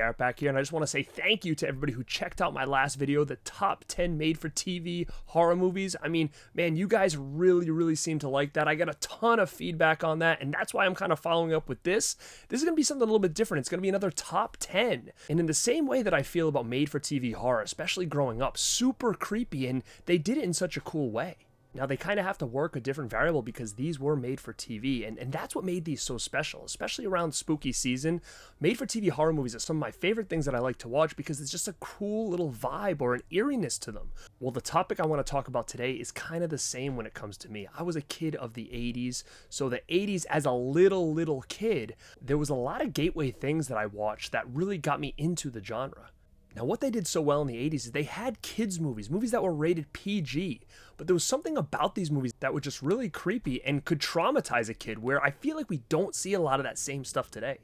Garrett back here, and I just want to say thank you to everybody who checked out my last video, the top 10 made-for-TV horror movies. I mean, man, you guys really seem to like that. I got a ton of feedback on that, and that's why I'm kind of following up with this. This is going to be something a little bit different. It's going to be another top 10. And in the same way that I feel about made-for-TV horror, especially growing up, super creepy, and they did it in such a cool way. Now, they kind of have to work a different variable because these were made for TV, and that's what made these so special, especially around spooky season. Made for TV horror movies are some of my favorite things that I like to watch because it's just a cool little vibe or an eeriness to them. Well, the topic I want to talk about today is kind of the same when it comes to me. I was a kid of the 80s, so the 80s as a little kid, there was a lot of gateway things that I watched that really got me into the genre. Now, what they did so well in the 80s is they had kids' movies that were rated PG, but there was something about these movies that were just really creepy and could traumatize a kid, where I feel like we don't see a lot of that same stuff today.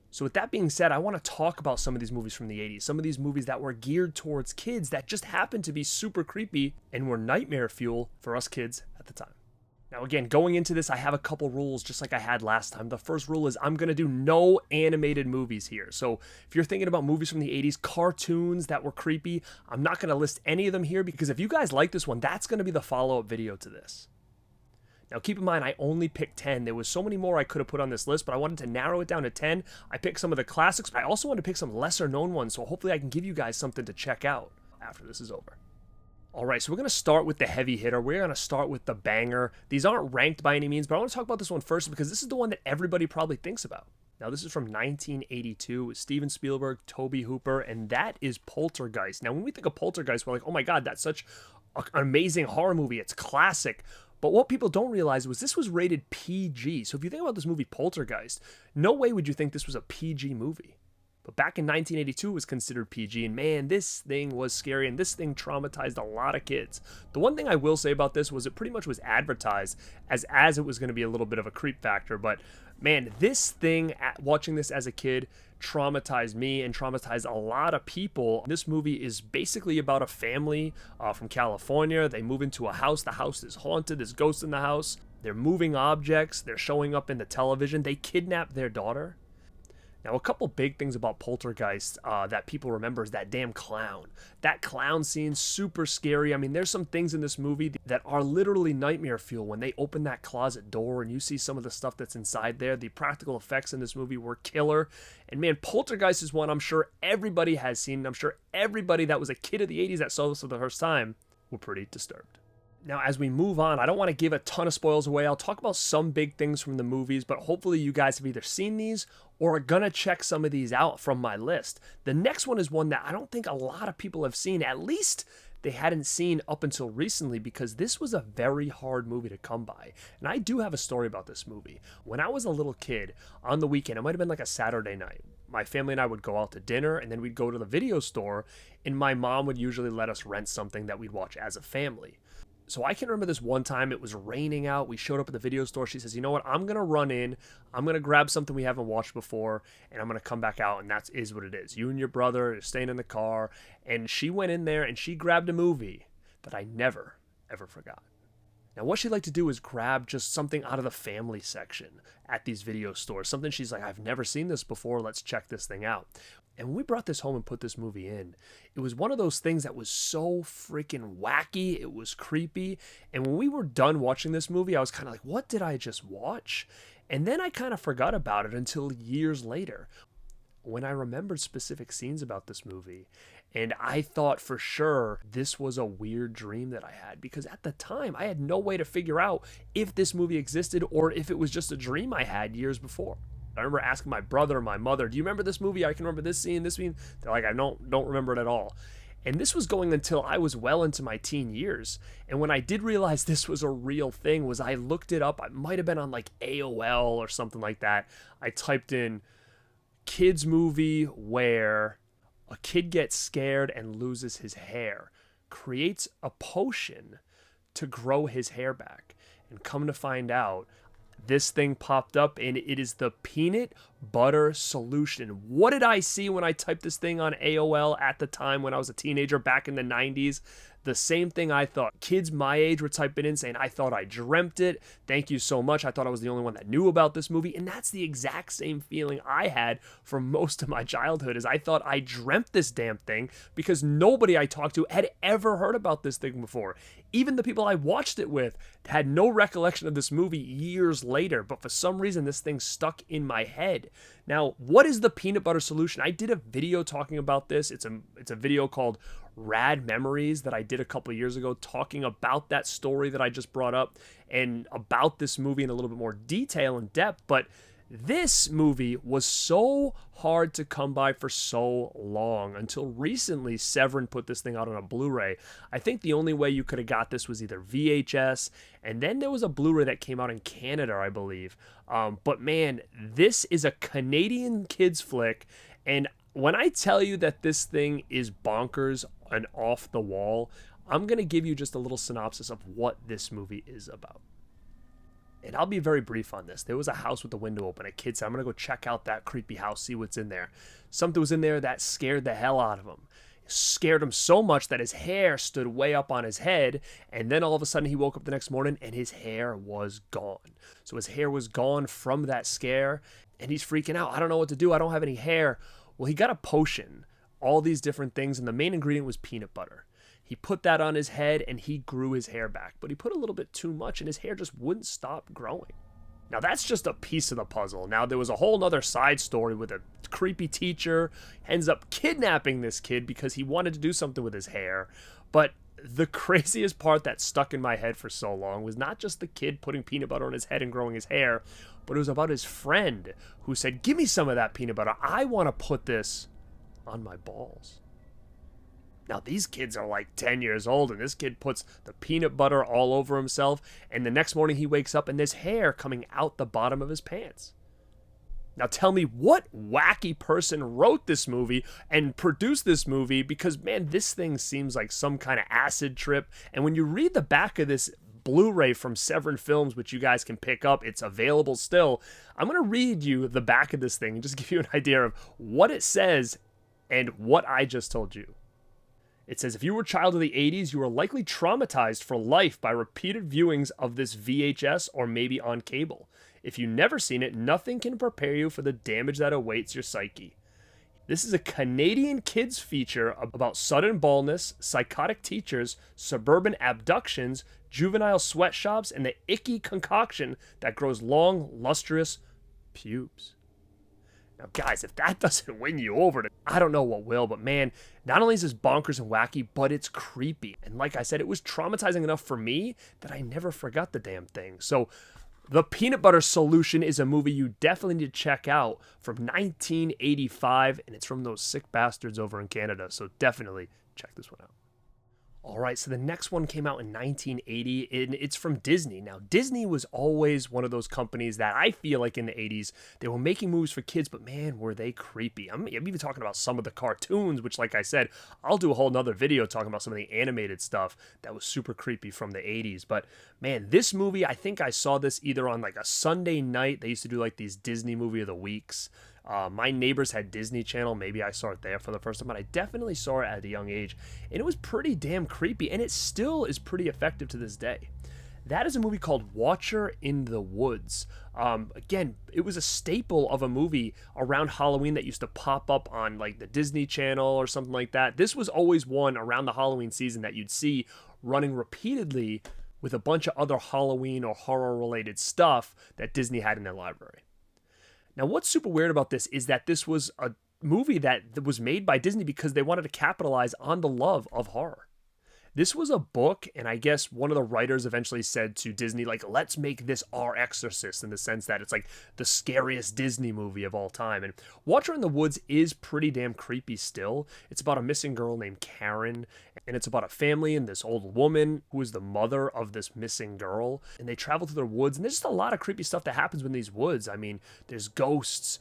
So with that being said, I want to talk about some of these movies from the 80s, some of these movies that were geared towards kids that just happened to be super creepy and were nightmare fuel for us kids at the time. Now again, going into this, I have a couple rules just like I had last time. The first rule is I'm going to do no animated movies here. So if you're thinking about movies from the 80s, cartoons that were creepy, I'm not going to list any of them here because if you guys like this one, that's going to be the follow-up video to this. Now keep in mind, I only picked 10. There was so many more I could have put on this list, but I wanted to narrow it down to 10. I picked some of the classics, but I also wanted to pick some lesser known ones, so hopefully I can give you guys something to check out after this is over. Alright, so we're going to start with the heavy hitter. We're going to start with the banger. These aren't ranked by any means, but I want to talk about this one first because this is the one that everybody probably thinks about. Now, this is from 1982 with Steven Spielberg, Tobe Hooper, and that is Poltergeist. Now, when we think of Poltergeist, we're like, oh my god, that's such an amazing horror movie. It's classic. But what people don't realize was this was rated PG. So if you think about this movie Poltergeist, no way would you think this was a PG movie. But back in 1982, it was considered PG, and man, this thing was scary, and this thing traumatized a lot of kids. The one thing I will say about this was it pretty much was advertised as it was going to be a little bit of a creep factor, but man, this thing, watching this as a kid, traumatized me and traumatized a lot of people. This movie is basically about a family from California. They move into a house. The house is haunted. There's ghosts in the house. They're moving objects. They're showing up in the television. They kidnap their daughter. Now, a couple big things about Poltergeist that people remember is that damn clown. That clown scene's super scary. I mean, there's some things in this movie that are literally nightmare fuel. When they open that closet door and you see some of the stuff that's inside there, the practical effects in this movie were killer. And man, Poltergeist is one I'm sure everybody has seen. And I'm sure everybody that was a kid of the 80s that saw this for the first time were pretty disturbed. Now, as we move on, I don't want to give a ton of spoils away. I'll talk about some big things from the movies, but hopefully you guys have either seen these or are going to check some of these out from my list. The next one is one that I don't think a lot of people have seen. At least they hadn't seen up until recently because this was a very hard movie to come by. And I do have a story about this movie. When I was a little kid, on the weekend, it might have been like a Saturday night, my family and I would go out to dinner and then we'd go to the video store and my mom would usually let us rent something that we'd watch as a family. So I can remember this one time, it was raining out, we showed up at the video store, she says, you know what, I'm going to run in, I'm going to grab something we haven't watched before, and I'm going to come back out, and that is what it is. You and your brother are staying in the car, and she went in there and she grabbed a movie that I never, ever forgot. Now, what she'd like to do is grab just something out of the family section at these video stores, something she's like, I've never seen this before, let's check this thing out. And when we brought this home and put this movie in, it was one of those things that was so freaking wacky, it was creepy, and when we were done watching this movie, I was kind of like, what did I just watch? And then I kind of forgot about it until years later, when I remembered specific scenes about this movie, and I thought for sure this was a weird dream that I had, because at the time, I had no way to figure out if this movie existed or if it was just a dream I had years before. I remember asking my brother and my mother, do you remember this movie? I can remember this scene, this scene. They're like, I don't remember it at all. And this was going until I was well into my teen years. And when I did realize this was a real thing was I looked it up. I might have been on like AOL or something like that. I typed in kids movie where a kid gets scared and loses his hair, creates a potion to grow his hair back. And come to find out, this thing popped up and it is the peanut butter solution. What did I see when I typed this thing on AOL at the time when I was a teenager back in the 90s? The same thing I thought. Kids my age were typing in saying, I thought I dreamt it. Thank you so much. I thought I was the only one that knew about this movie. And that's the exact same feeling I had for most of my childhood, is I thought I dreamt this damn thing because nobody I talked to had ever heard about this thing before. Even the people I watched it with had no recollection of this movie years later, but for some reason this thing stuck in my head. Now, what is the peanut butter solution? I did a video talking about this. It's a video called Rad Memories that I did a couple years ago, talking about that story that I just brought up and about this movie in a little bit more detail and depth. But this movie was so hard to come by for so long until recently Severin put this thing out on a Blu-ray. I think the only way you could have got this was either VHS, and then there was a Blu-ray that came out in Canada, I believe. But man, this is a Canadian kids flick, and when I tell you that this thing is bonkers and off the wall, I'm going to give you just a little synopsis of what this movie is about. And I'll be very brief on this. There was a house with the window open. A kid said, I'm going to go check out that creepy house, see what's in there. Something was in there that scared the hell out of him. It scared him so much that his hair stood way up on his head. And then all of a sudden he woke up the next morning and his hair was gone. So his hair was gone from that scare. And he's freaking out. I don't know what to do. I don't have any hair. Well, he got a potion, all these different things. And the main ingredient was peanut butter. He put that on his head and he grew his hair back, but he put a little bit too much and his hair just wouldn't stop growing. Now that's just a piece of the puzzle. Now there was a whole nother side story with a creepy teacher ends up kidnapping this kid because he wanted to do something with his hair. But the craziest part that stuck in my head for so long was not just the kid putting peanut butter on his head and growing his hair, but it was about his friend who said, give me some of that peanut butter. I want to put this on my balls. Now, these kids are like 10 years old, and this kid puts the peanut butter all over himself, and the next morning he wakes up and there's hair coming out the bottom of his pants. Now, tell me what wacky person wrote this movie and produced this movie, because, man, this thing seems like some kind of acid trip. And when you read the back of this Blu-ray from Severin Films, which you guys can pick up, it's available still. I'm going to read you the back of this thing and just give you an idea of what it says and what I just told you. It says, if you were a child of the 80s, you were likely traumatized for life by repeated viewings of this VHS or maybe on cable. If you've never seen it, nothing can prepare you for the damage that awaits your psyche. This is a Canadian kids feature about sudden baldness, psychotic teachers, suburban abductions, juvenile sweatshops, and the icky concoction that grows long, lustrous pubes. Now, guys, if that doesn't win you over, I don't know what will, but man, not only is this bonkers and wacky, but it's creepy. And like I said, it was traumatizing enough for me that I never forgot the damn thing. So, The Peanut Butter Solution is a movie you definitely need to check out from 1985, and it's from those sick bastards over in Canada, so definitely check this one out. All right, so the next one came out in 1980, and it's from Disney. Now, Disney was always one of those companies that I feel like in the 80s, they were making movies for kids, but man, were they creepy. I'm even talking about some of the cartoons, which, like I said, I'll do a whole nother video talking about some of the animated stuff that was super creepy from the 80s. But man, this movie, I think I saw this either on like a Sunday night. They used to do like these Disney Movie of the Weeks. My neighbors had Disney Channel. Maybe I saw it there for the first time, but I definitely saw it at a young age, and it was pretty damn creepy, and it still is pretty effective to this day. That is a movie called Watcher in the Woods. Again, it was a staple of a movie around Halloween that used to pop up on like the Disney Channel or something like that. This was always one around the Halloween season that you'd see running repeatedly with a bunch of other Halloween or horror-related stuff that Disney had in their library. Now, what's super weird about this is that this was a movie that was made by Disney because they wanted to capitalize on the love of horror. This was a book, and I guess one of the writers eventually said to Disney, like, let's make this our Exorcist, in the sense that it's like the scariest Disney movie of all time. And Watcher in the Woods is pretty damn creepy still. It's about a missing girl named Karen, and it's about a family and this old woman who is the mother of this missing girl. And they travel through the woods, and there's just a lot of creepy stuff that happens in these woods. I mean, there's ghosts,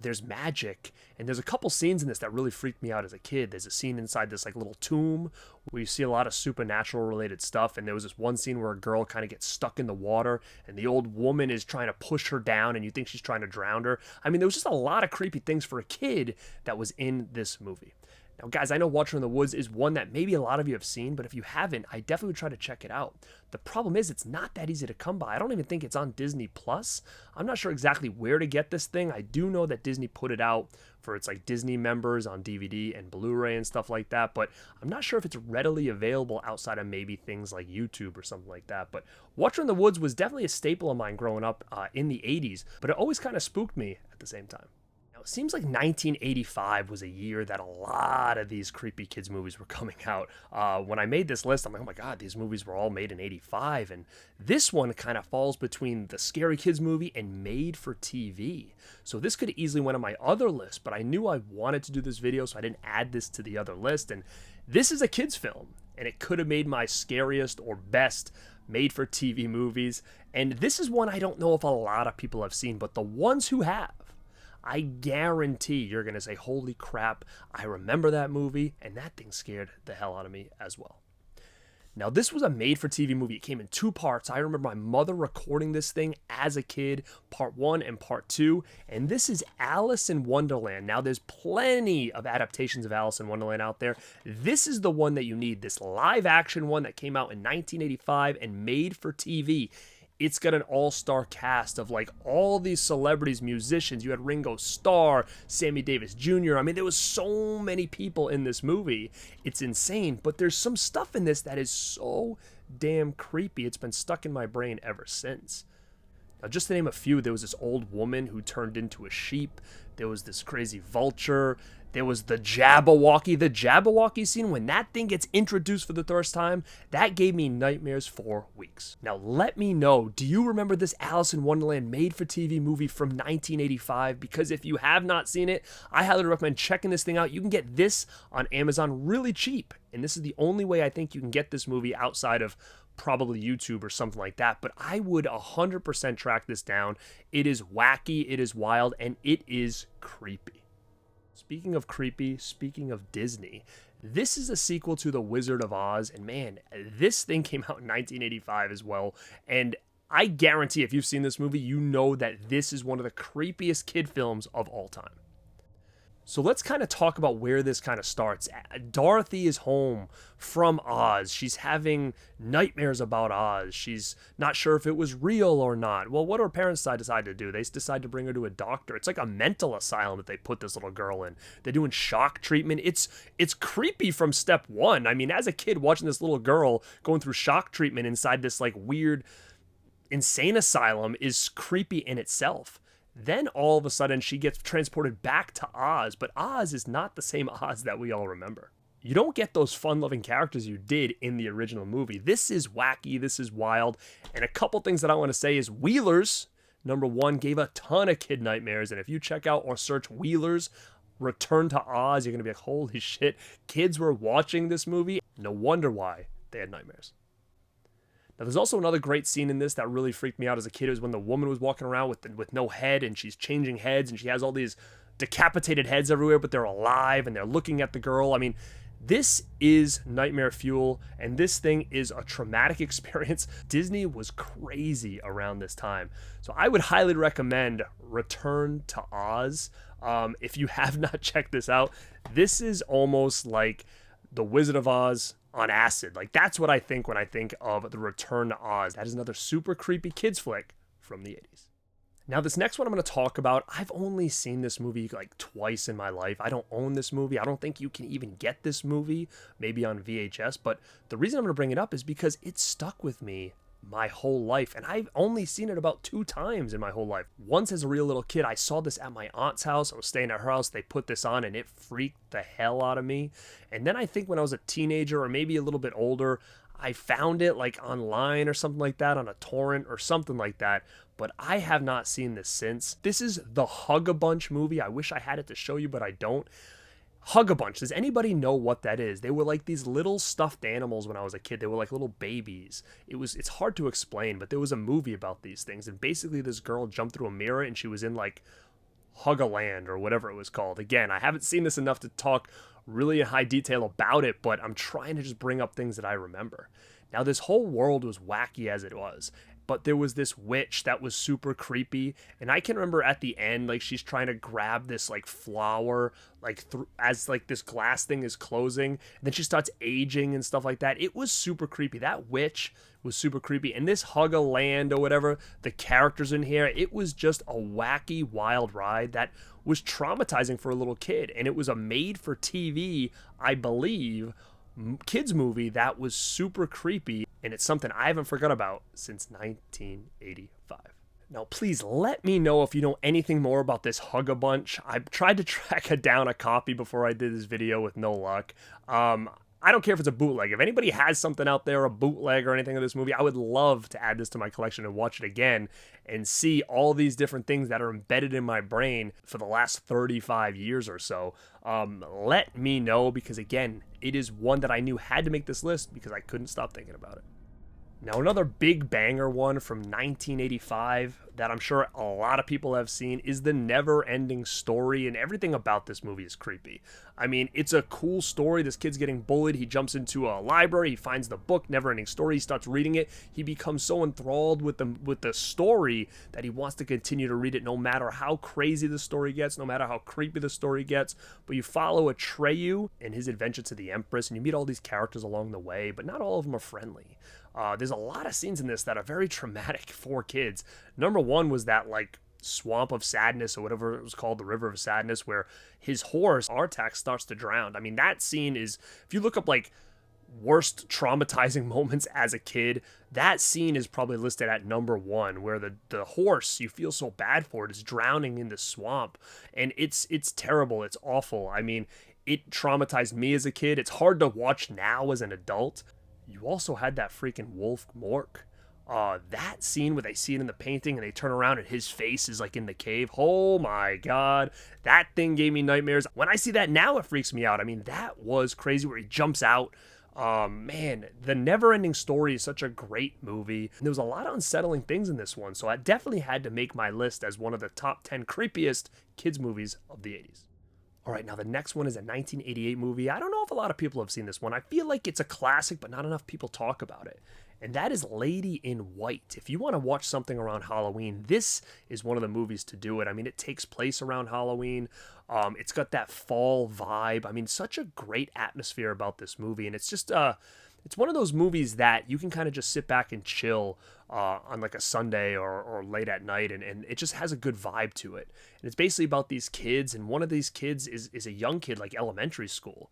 there's magic, and there's a couple scenes in this that really freaked me out as a kid. There's a scene inside this like little tomb where you see a lot of supernatural related stuff, and there was this one scene where a girl kind of gets stuck in the water, and the old woman is trying to push her down, and you think she's trying to drown her. I mean, there was just a lot of creepy things for a kid that was in this movie. Now, guys, I know Watcher in the Woods is one that maybe a lot of you have seen, but if you haven't, I definitely would try to check it out. The problem is it's not that easy to come by. I don't even think it's on Disney Plus. I'm not sure exactly where to get this thing. I do know that Disney put it out for its like Disney members on DVD and Blu-ray and stuff like that, but I'm not sure if it's readily available outside of maybe things like YouTube or something like that. But Watcher in the Woods was definitely a staple of mine growing up in the 80s, but it always kind of spooked me at the same time. It seems like 1985 was a year that a lot of these creepy kids movies were coming out. When I made this list, I'm like, oh my god, these movies were all made in 85, and this one kind of falls between the Scary Kids movie and Made for TV. So this could easily went on my other list, but I knew I wanted to do this video, so I didn't add this to the other list. And this is a kids film, and it could have made my scariest or best made for TV movies. And this is one I don't know if a lot of people have seen, but the ones who have, I guarantee you're going to say, holy crap, I remember that movie, and that thing scared the hell out of me as well. Now, this was a made-for-TV movie. It came in 2 parts. I remember my mother recording this thing as a kid, part 1 and part 2, and this is Alice in Wonderland. Now, there's plenty of adaptations of Alice in Wonderland out there. This is the one that you need, this live-action one that came out in 1985 and made for TV. It's got an all-star cast of like all these celebrities, musicians. You had Ringo Starr, Sammy Davis Jr. I mean, there was so many people in this movie. It's insane, but there's some stuff in this that is so damn creepy. It's been stuck in my brain ever since. Now, just to name a few, there was this old woman who turned into a sheep. There was this crazy vulture. There was the Jabberwocky. The Jabberwocky scene, when that thing gets introduced for the first time, that gave me nightmares for weeks. Now, let me know, do you remember this Alice in Wonderland made-for-TV movie from 1985? Because if you have not seen it, I highly recommend checking this thing out. You can get this on Amazon really cheap, and this is the only way I think you can get this movie outside of probably YouTube or something like that, but I would 100% track this down. It is wacky, it is wild, and it is creepy. Speaking of creepy, speaking of Disney, this is a sequel to The Wizard of Oz, and man, this thing came out in 1985 as well, and I guarantee if you've seen this movie, you know that this is one of the creepiest kid films of all time. So let's kind of talk about where this kind of starts. Dorothy is home from Oz. She's having nightmares about Oz. She's not sure if it was real or not. Well, what do her parents decide to do? They decide to bring her to a doctor. It's like a mental asylum that they put this little girl in. They're doing shock treatment. It's creepy from step one. I mean, as a kid watching this little girl going through shock treatment inside this like weird insane asylum is creepy in itself. Then all of a sudden she gets transported back to Oz, but Oz is not the same Oz that we all remember. You don't get those fun-loving characters you did in the original movie. This is wacky, this is wild, and a couple things that I want to say is Wheelers, number 1, gave a ton of kid nightmares, and if you check out or search Wheelers Return to Oz, you're going to be like, holy shit, kids were watching this movie. No wonder why they had nightmares. Now, there's also another great scene in this that really freaked me out as a kid. It was when the woman was walking around with no head, and she's changing heads, and she has all these decapitated heads everywhere, but they're alive, and they're looking at the girl. I mean, this is nightmare fuel, and this thing is a traumatic experience. Disney was crazy around this time. So I would highly recommend Return to Oz. If you have not checked this out, this is almost like The Wizard of Oz on acid. Like, that's what I think when I think of The Return to Oz. That is another super creepy kids flick from the 80s. Now, this next one I'm going to talk about, I've only seen this movie like twice in my life. I don't own this movie. I don't think you can even get this movie, maybe on VHS. But the reason I'm going to bring it up is because it stuck with me my whole life, and I've only seen it about 2 times in my whole life. Once as a real little kid, I saw this at my aunt's house. I was staying at her house. They put this on, and it freaked the hell out of me. And then I think when I was a teenager or maybe a little bit older, I found it like online or something like that, on a torrent or something like that, but I have not seen this since. This is the Hug-a-Bunch movie. I wish I had it to show you, but I don't. Hug-a-Bunch, does anybody know what that is? They were like these little stuffed animals when I was a kid. They were like little babies. It's hard to explain, but there was a movie about these things, and basically this girl jumped through a mirror and she was in like Hug-a-Land or whatever it was called. Again, I haven't seen this enough to talk really in high detail about it, but I'm trying to just bring up things that I remember. Now, this whole world was wacky as it was, but there was this witch that was super creepy, and I can remember at the end, like, she's trying to grab this, like, flower, like, as, like, this glass thing is closing, and then she starts aging and stuff like that. It was super creepy. That witch was super creepy, and this Hug-a-Land or whatever, the characters in here, it was just a wacky, wild ride that was traumatizing for a little kid, and it was a made-for-TV, I believe, kids movie that was super creepy, and it's something I haven't forgot about since 1985. Now, please let me know if you know anything more about this Hug-a-Bunch. I tried to track down a copy before I did this video with no luck. I don't care if it's a bootleg. If anybody has something out there, a bootleg or anything of this movie, I would love to add this to my collection and watch it again and see all these different things that are embedded in my brain for the last 35 years or so. Let me know, because again, it is one that I knew had to make this list because I couldn't stop thinking about it. Now, another big banger one from 1985 that I'm sure a lot of people have seen is The Never-Ending Story, and everything about this movie is creepy. I mean, it's a cool story. This kid's getting bullied. He jumps into a library. He finds the book, Never-Ending Story. He starts reading it. He becomes so enthralled with the story that he wants to continue to read it no matter how crazy the story gets, no matter how creepy the story gets. But you follow Atreyu and his adventure to the Empress, and you meet all these characters along the way, but not all of them are friendly. There's a lot of scenes in this that are very traumatic for kids. Number one was that, like, swamp of sadness or whatever it was called, the river of sadness, where his horse, Artak, starts to drown. I mean, that scene is, if you look up, like, worst traumatizing moments as a kid, that scene is probably listed at number one, where the horse you feel so bad for it is drowning in the swamp. And it's terrible. It's awful. I mean, it traumatized me as a kid. It's hard to watch now as an adult. You also had that freaking wolf Mork. That scene where they see it in the painting and they turn around and his face is like in the cave. Oh my God. That thing gave me nightmares. When I see that now, it freaks me out. I mean, that was crazy where he jumps out. Man, The Never-Ending Story is such a great movie. And there was a lot of unsettling things in this one, so I definitely had to make my list as one of the top 10 creepiest kids movies of the 80s. All right, now the next one is a 1988 movie. I don't know if a lot of people have seen this one. I feel like it's a classic, but not enough people talk about it. And that is Lady in White. If you want to watch something around Halloween, this is one of the movies to do it. I mean, it takes place around Halloween. It's got that fall vibe. I mean, such a great atmosphere about this movie. And it's just, it's one of those movies that you can kind of just sit back and chill on like a Sunday or late at night, and it just has a good vibe to it. And it's basically about these kids, and one of these kids is a young kid, like elementary school.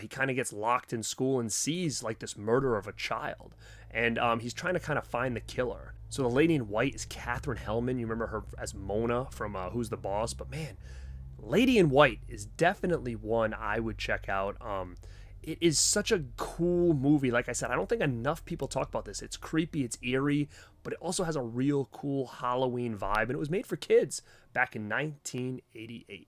He kind of gets locked in school and sees like this murder of a child, and he's trying to kind of find the killer. So the Lady in White is Katherine Hellman. You remember her as Mona from Who's the Boss? But man, Lady in White is definitely one I would check out. It is such a cool movie. Like I said, I don't think enough people talk about this. It's creepy, it's eerie, but it also has a real cool Halloween vibe, and it was made for kids back in 1988.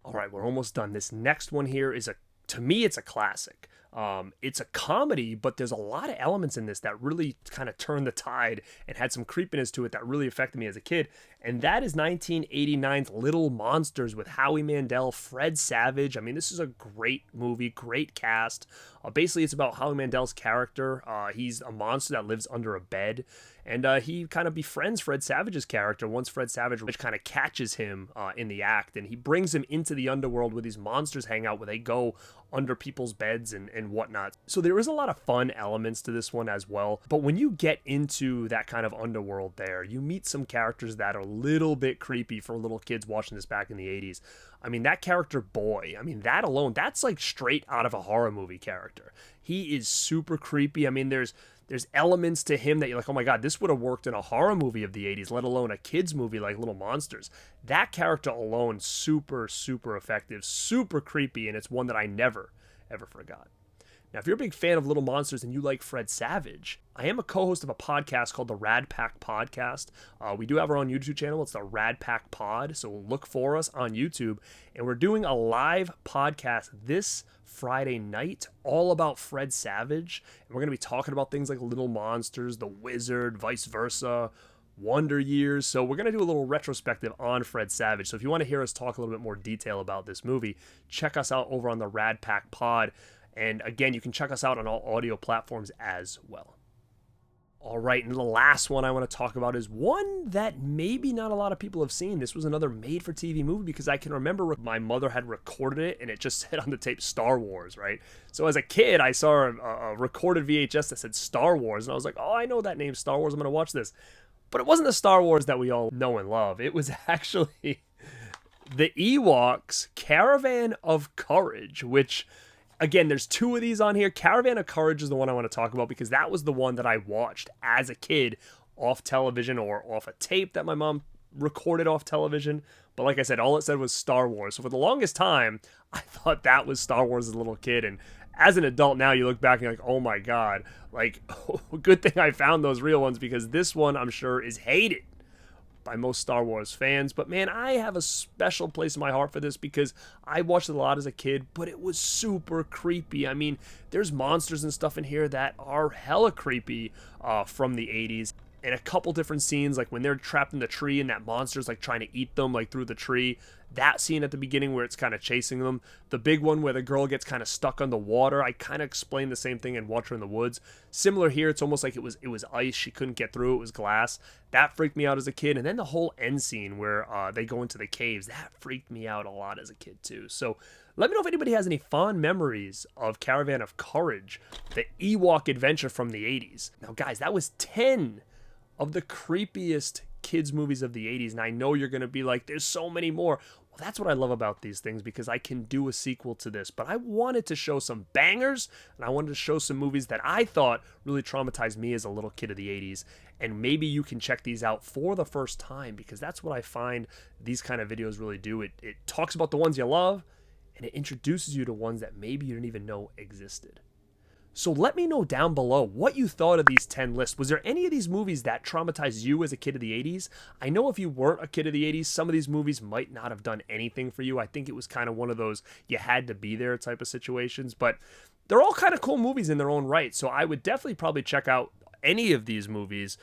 All right, we're almost done. This next one here is to me, it's a classic. It's a comedy, but there's a lot of elements in this that really kind of turned the tide and had some creepiness to it that really affected me as a kid. And that is 1989's Little Monsters with Howie Mandel, Fred Savage. I mean, this is a great movie, great cast. Basically, it's about Howie Mandel's character. He's a monster that lives under a bed, and he kind of befriends Fred Savage's character once Fred Savage kind of catches him in the act, and he brings him into the underworld where these monsters hang out, where they go under people's beds and whatnot. So there is a lot of fun elements to this one as well. But when you get into that kind of underworld there, you meet some characters that are a little bit creepy for little kids watching this back in the 80s. I mean, that character Boy, I mean, that alone, that's like straight out of a horror movie character. He is super creepy. I mean, there's elements to him that you're like, oh my God, this would have worked in a horror movie of the 80s, let alone a kid's movie like Little Monsters. That character alone, super, super effective, super creepy, and it's one that I never, ever forgot. Now, if you're a big fan of Little Monsters and you like Fred Savage, I am a co-host of a podcast called the Radpack Podcast. We do have our own YouTube channel. It's the Radpack Pod, so look for us on YouTube. And we're doing a live podcast this Friday night all about Fred Savage. And we're going to be talking about things like Little Monsters, The Wizard, vice versa, Wonder Years. So we're going to do a little retrospective on Fred Savage. So if you want to hear us talk a little bit more detail about this movie, check us out over on the Radpack Pod. And again, you can check us out on all audio platforms as well. All right, and the last one I want to talk about is one that maybe not a lot of people have seen. This was another made-for-TV movie because I can remember my mother had recorded it, and it just said on the tape Star Wars, right? So as a kid, I saw a recorded VHS that said Star Wars, and I was like, oh, I know that name, Star Wars, I'm going to watch this. But it wasn't the Star Wars that we all know and love. It was actually the Ewoks Caravan of Courage, which... Again, there's two of these on here. Caravan of Courage is the one I want to talk about because that was the one that I watched as a kid off television or off a tape that my mom recorded off television. But like I said, all it said was Star Wars. So for the longest time, I thought that was Star Wars as a little kid. And as an adult now, you look back and you're like, oh my God. Like, good thing I found those real ones because this one, I'm sure, is hated by most Star Wars fans. But man, I have a special place in my heart for this because I watched it a lot as a kid, but it was super creepy. I mean, there's monsters and stuff in here that are hella creepy from the 80s. And a couple different scenes, like when they're trapped in the tree and that monster's like trying to eat them like through the tree. That scene at the beginning where it's kind of chasing them. The big one where the girl gets kind of stuck on the water. I kind of explained the same thing in Watch Her in the Woods. Similar here, it's almost like it was ice. She couldn't get through. It was glass. That freaked me out as a kid. And then the whole end scene where they go into the caves. That freaked me out a lot as a kid too. So let me know if anybody has any fond memories of Caravan of Courage, the Ewok adventure from the 80s. Now guys, that was 10 of the creepiest kids movies of the 80s, and I know you're going to be like, there's so many more. Well, that's what I love about these things because I can do a sequel to this, but I wanted to show some bangers, and I wanted to show some movies that I thought really traumatized me as a little kid of the 80s, and maybe you can check these out for the first time because that's what I find these kind of videos really do. It talks about the ones you love, and it introduces you to ones that maybe you didn't even know existed. So let me know down below what you thought of these 10 lists. Was there any of these movies that traumatized you as a kid of the 80s? I know if you weren't a kid of the 80s, some of these movies might not have done anything for you. I think it was kind of one of those you had to be there type of situations, but they're all kind of cool movies in their own right. So I would definitely probably check out any of these movies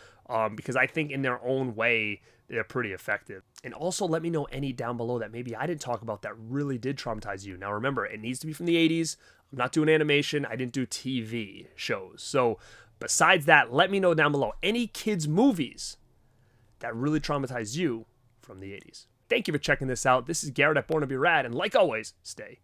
because I think in their own way, they're pretty effective. And also let me know any down below that maybe I didn't talk about that really did traumatize you. Now remember, it needs to be from the 80s. I'm not doing animation. I didn't do TV shows. So besides that, let me know down below any kids movies that really traumatized you from the 80s. Thank you for checking this out. This is Garrett at Born to Be Rad. And like always, stay